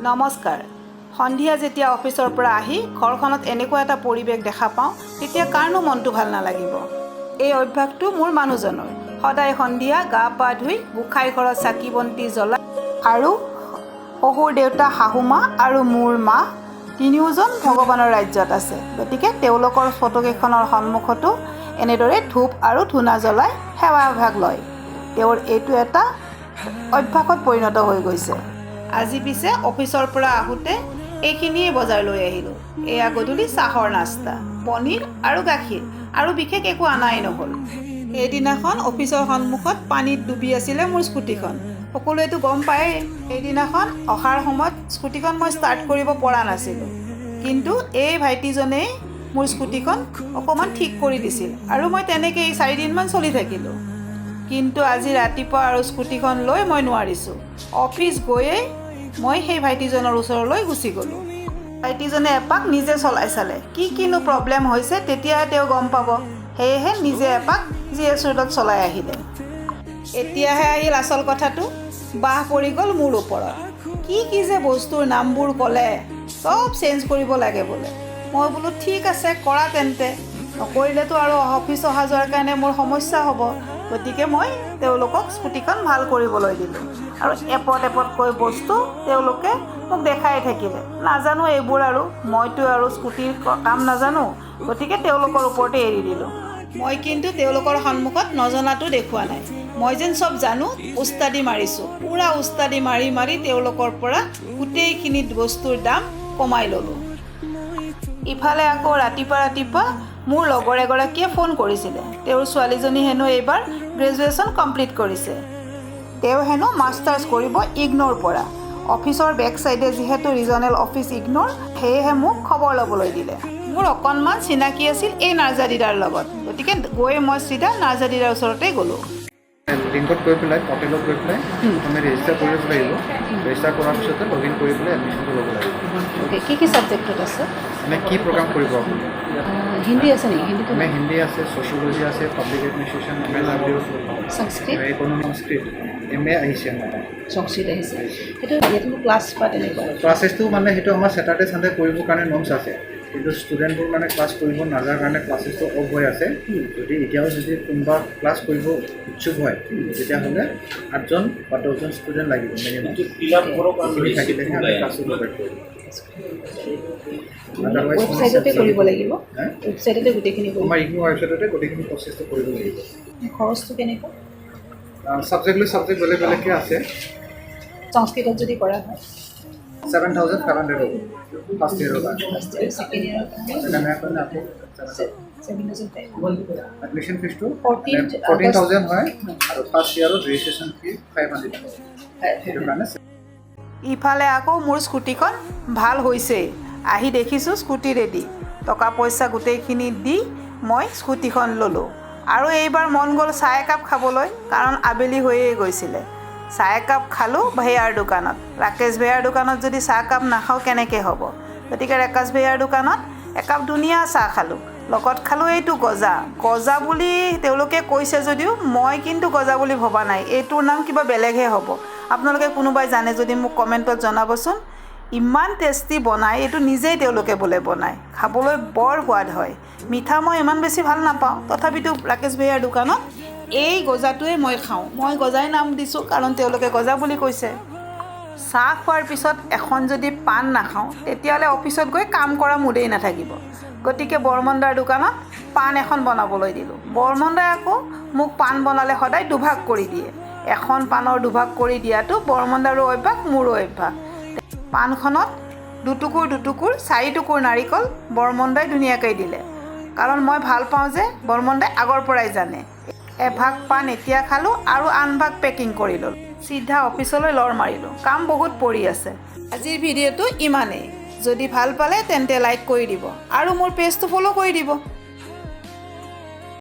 নমস্কাৰ। সন্ধিয়া যেতিয়া অফিচৰ পৰা আহি ঘৰখনত এনেকুৱা এটা পৰিৱেশ দেখা পাওঁ তেতিয়া কাৰনো মনটো ভাল নালাগিব। এই অভ্যাসটো মোৰ মানুহজনৰ। সদায় সন্ধিয়া গা পা ধুই গোসাঁই ঘৰত চাকি বন্তি জ্বলাই আৰু শহুৰ দেউতা শাহুমা আৰু মোৰ মা তিনিওজন ভগৱানৰ ৰাজ্যত আছে, গতিকে তেওঁলোকৰ ফটোকেইখনৰ সন্মুখতো এনেদৰে ধূপ আৰু ধূনা জ্বলাই সেৱা এভাগ লয়। তেওঁৰ এইটো এটা অভ্যাসত পৰিণত হৈ গৈছে। আজি পিছে অফিচৰ পৰা আহোঁতে এইখিনিয়ে বজাৰ লৈ আহিলোঁ। এয়া গধূলি চাহৰ নাস্তা, পনীৰ আৰু গাখীৰ, আৰু বিশেষ একো অনাই নহ'ল। সেইদিনাখন অফিচৰ সন্মুখত পানীত ডুবি আছিলে মোৰ স্কুটিখন। সকলোৱেতো গম পায়েই। সেইদিনাখন অহাৰ সময়ত স্কুটিখন মই ষ্টাৰ্ট কৰিব পৰা নাছিলোঁ, কিন্তু এই ভাইটিজনেই মোৰ স্কুটিখন অকণমান ঠিক কৰি দিছিল আৰু মই তেনেকৈই 4 দিনমান চলি থাকিলোঁ। কিন্তু আজি ৰাতিপুৱা আৰু স্কুটিখন লৈ মই নোৱাৰিছোঁ। অফিচ গৈয়ে মই সেই ভাইটিজনৰ ওচৰলৈ গুচি গ'লোঁ। ভাইটিজনে এপাক নিজে চলাই চালে, কিনো প্ৰব্লেম হৈছে তেতিয়াহে তেওঁ গম পাব। সেয়েহে নিজে এপাক GS ৰোডত চলাই আহিলে। এতিয়াহে আহিল আচল কথাটো, বাহ পৰি গ'ল মোৰ ওপৰত। কি যে বস্তুৰ নামবোৰ ক'লে, চব চেঞ্জ কৰিব লাগে বোলে। মই বোলো ঠিক আছে কৰা তেন্তে, নকৰিলেতো আৰু অফিচ অহা যোৱাৰ কাৰণে মোৰ সমস্যা হ'ব। গতিকে মই তেওঁলোকক স্কুটিখন ভাল কৰিবলৈ দিলোঁ আৰু এপতকৈ বস্তু তেওঁলোকে মোক দেখাই থাকিলে। নাজানো এইবোৰ, আৰু মইতো আৰু স্কুটিৰ কাম নাজানো, গতিকে তেওঁলোকৰ ওপৰতে এৰি দিলোঁ। মই কিন্তু তেওঁলোকৰ সন্মুখত নজনাটো দেখুওৱা নাই। মই যেন চব জানো, উস্তাদি মাৰিছোঁ। পূৰা উস্তাদি মাৰি তেওঁলোকৰ পৰা গোটেইখিনি বস্তুৰ দাম কমাই ল'লোঁ। ইফালে আকৌ ৰাতিপুৱা মোৰ লগৰ এগৰাকীয়ে ফোন কৰিছিলে। তেওঁৰ ছোৱালীজনী হেনো এইবাৰ গ্ৰেজুৱেশ্যন কমপ্লিট কৰিছে। তেওঁ হেনো মাষ্টাৰ্ছ কৰিব ইগন'ৰ পৰা। অফিচৰ বেক চাইডে যিহেতু ৰিজনেল অফিচ ইগন'ৰ, সেয়েহে মোক খবৰ ল'বলৈ দিলে। মোৰ অকণমান চিনাকি আছিল এই নাৰ্জাৰীদাৰ লগত, গতিকে গৈ মই চিধা নাৰ্জাৰীদাৰ ওচৰতে গ'লোঁ। লিংকত গৈ পেলাই পৰ্টেলত গৈ পেলাই আমি ৰেজিষ্টাৰ কৰিব লাগিব। ৰেজিষ্টাৰ কৰাৰ পিছতে লগ ইন কৰি পেলাই এডমিশ্যনটো ল'ব লাগিব। কি ছাবজেক্টত আছে? মানে কি প্ৰগ্ৰাম কৰিব আপুনি? হিন্দী আছে নেকি? মানে হিন্দী আছে, ছ'চিয়লজি আছে, পাব্লিক এডমিনিষ্ট্ৰেশ্যন, MLW, সংস্কৃত, সংস্কৃত, MA আহিছে আমাৰ। সংস্কৃত আহিছে। সেইটো ইয়াত ক্লাছ বা তেনেকুৱা ক্লাছেছটো মানে সেইটো আমাৰ ছেটাৰডে ছানডে কৰিবৰ কাৰণে নমছ আছে, কিন্তু ষ্টুডেণ্টবোৰ মানে ক্লাছ কৰিব নাযাৰ কাৰণে ক্লাছেছটো অফ হৈ আছে। যদি এতিয়াও যদি কোনোবা ক্লাছ কৰিব ইচ্ছুক হয় তেতিয়াহ'লে 8জন বা 10জন ষ্টুডেণ্ট লাগিব মিনিমাম। থাকিলেহে আমি ক্লাছটো প্ৰভাইড কৰিম। ৱেবছাইটতে কৰিব লাগিব। ৱেবছাইটতে গোটেইখিনি আমাৰ ইগনো ৱেবছাইটতে গোটেইখিনি প্ৰচেছটো কৰিব লাগিব। খৰচটো কেনেকুৱা? ছাবজেক্ট লৈ ছাবজেক্ট বেলেগ বেলেগকৈ আছে। সংস্কৃতত যদি কৰা হয় 7,500 হ'ব ফাৰ্ষ্ট ইয়েৰৰ কাৰণে। ছেকেণ্ড ইয়েৰৰ কাৰণে আকৌ 7,000 এডমিশ্যন ফিজটো 14,000 হয়, আৰু ফাৰ্ষ্ট ইয়েৰত ৰেজিষ্ট্ৰেশ্যন ফি 500 হ'ব। সেইটো কাৰণে ইফালে আকৌ মোৰ স্কুটিখন ভাল হৈছেই। আহি দেখিছোঁ স্কুটি ৰেডি। টকা পইচা গোটেইখিনি দি মই স্কুটিখন ল'লোঁ আৰু এইবাৰ মন গ'ল চাহ একাপ খাবলৈ, কাৰণ আবেলি হৈয়ে গৈছিলে। চাহ একাপ খালোঁ ভেয়াৰ দোকানত। ৰাকেশ ভেয়াৰ দোকানত যদি চাহকাপ নাখাওঁ কেনেকৈ হ'ব? গতিকে ৰাকেশ ভেয়াৰ দোকানত একাপ ধুনীয়া চাহ খালোঁ। লগত খালোঁ এইটো গজা বুলি তেওঁলোকে কৈছে যদিও মই কিন্তু গজা বুলি ভবা নাই। এইটোৰ নাম কিবা বেলেগহে হ'ব। আপোনালোকে কোনোবাই জানে যদি মোক কমেণ্টত জনাবচোন। ইমান টেষ্টি বনায়, এইটো নিজেই তেওঁলোকে বোলে বনায়। খাবলৈ বৰ সোৱাদ হয়। মিঠা মই ইমান বেছি ভাল নাপাওঁ, তথাপিতো ৰাকেশ ভেয়াৰ দোকানত এই গজাটোৱে মই খাওঁ। মই গজাই নাম দিছোঁ কাৰণ তেওঁলোকে গজা বুলি কৈছে। চাহ খোৱাৰ পিছত এখন যদি পাণ নাখাওঁ তেতিয়াহ'লে অফিচত গৈ কাম কৰা মুদেই নাথাকিব। গতিকে বৰমন্দাৰ দোকানত পাণ এখন বনাবলৈ দিলোঁ। বৰমন্দাই আকৌ মোক পাণ বনালে সদায় দুভাগ কৰি দিয়ে। এখন পাণৰ দুভাগ কৰি দিয়াটো বৰমন্দাৰো অভ্যাস, মোৰো অভ্যাস। পাণখনত দুটুকুৰ 4 টুকুৰ নাৰিকল বৰমন্দাই ধুনীয়াকৈ দিলে, কাৰণ মই ভাল পাওঁ যে বৰমন্দাই আগৰ পৰাই জানে। এভাগ পাণ এতিয়া খালোঁ আৰু আন ভাগ পেকিং কৰি ল'লোঁ। চিধা অফিচলৈ লৰ মাৰিলোঁ। কাম বহুত পৰি আছে। আজিৰ ভিডিঅ'টো ইমানেই। যদি ভাল পালে তেন্তে লাইক কৰি দিব আৰু মোৰ পেজটো ফ'ল' কৰি দিব।